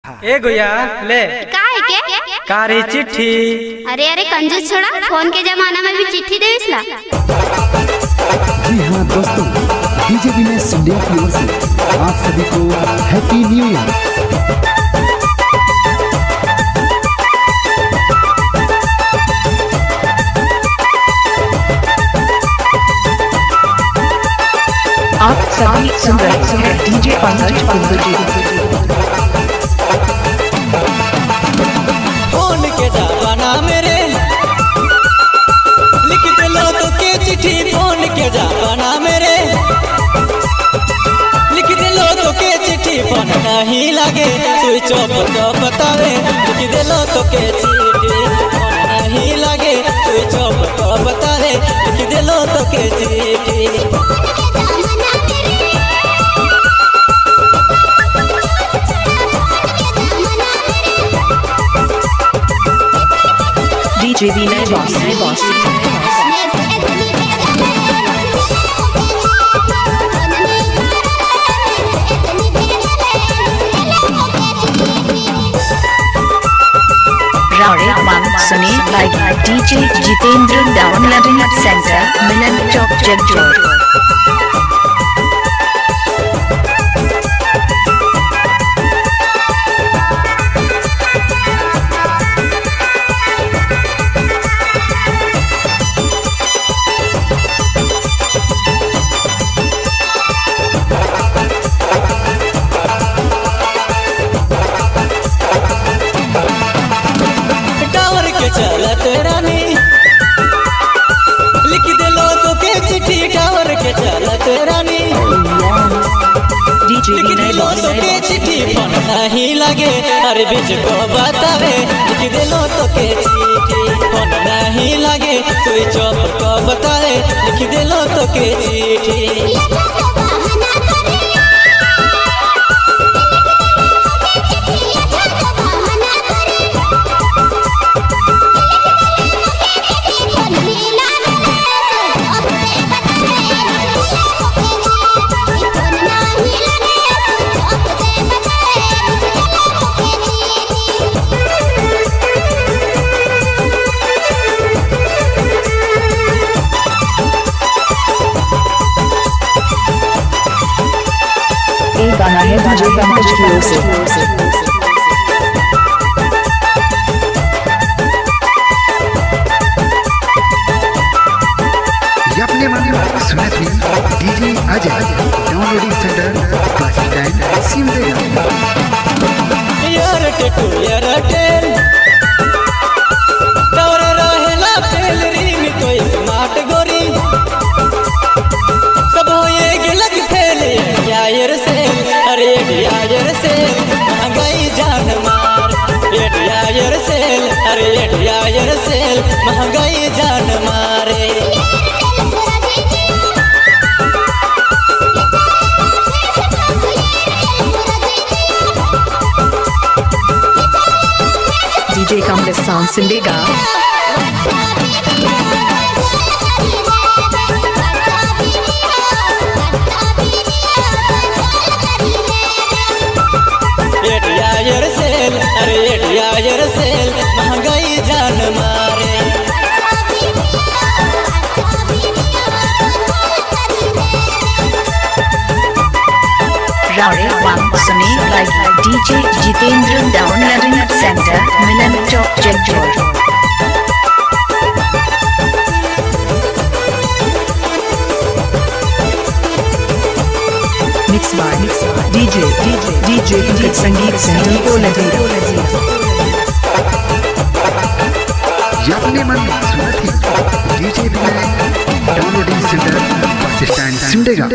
ए गुया ले का है के कारी चिट्ठी। अरे अरे कंजूस छोड़ा, फोन के जमाना में भी चिट्ठी देविसला। जी हाँ दोस्तों, डीजे विनेश इंडिया की ओर से आप सभी को हैप्पी न्यू ईयर। आप सभी सुन रहे हैं डीजे पंकज कुंदू जी। फोन के जमाना मेरे लिख दिलो तो के चिट्ठी। फोन के जमाना मेरे लिख दिलो तो के चिट्ठी। फोन नहीं लगे स्विच ऑफ तो बतावे। लिख दिलो तो के चिट्ठी। फोन नहीं लगे स्विच ऑफ तो बतावे। लिख दिलो तो के चिट्ठी। डीजे विनय बॉस सुनी like DJ Jitendra downloading centre Milan Chowk जगजोर। चलत रानी लिख दिलो तो के चिट्ठी। टावर के चलत रानी लिख दिलो तो के चिट्ठी। फोन नहीं लगे हर बीच को बतावे। लिख दिलो तो के चिट्ठी। फोन नहीं लगे स्विच ऑफ को बतावे। लिख दिलो तो के चिट्ठी। गाना है डीजे पंकज की ओर से। अपने मन में सुना थी DJ Ajay downloading centre bus stand Simdega. यार टेटू यार टेल टावर रहेला फेल रिंग तो स्मार्ट गोरी सब होए गेलक फेल। यार से अरे यार से महंगाई जान मार। यार से अरे यार से महंगाई जान मारे। DJ Kamlesh sound Simdega. यार सेल अरे यार सेल महंगाई जान मारे। सुनी like DJ Jitendra downloading centre Milan Chowk Jagjor. Mix by DJ Sangeet centre को लगे। अपने मन में सुना थी DJ Vinay downloading centre bus stand Simdega.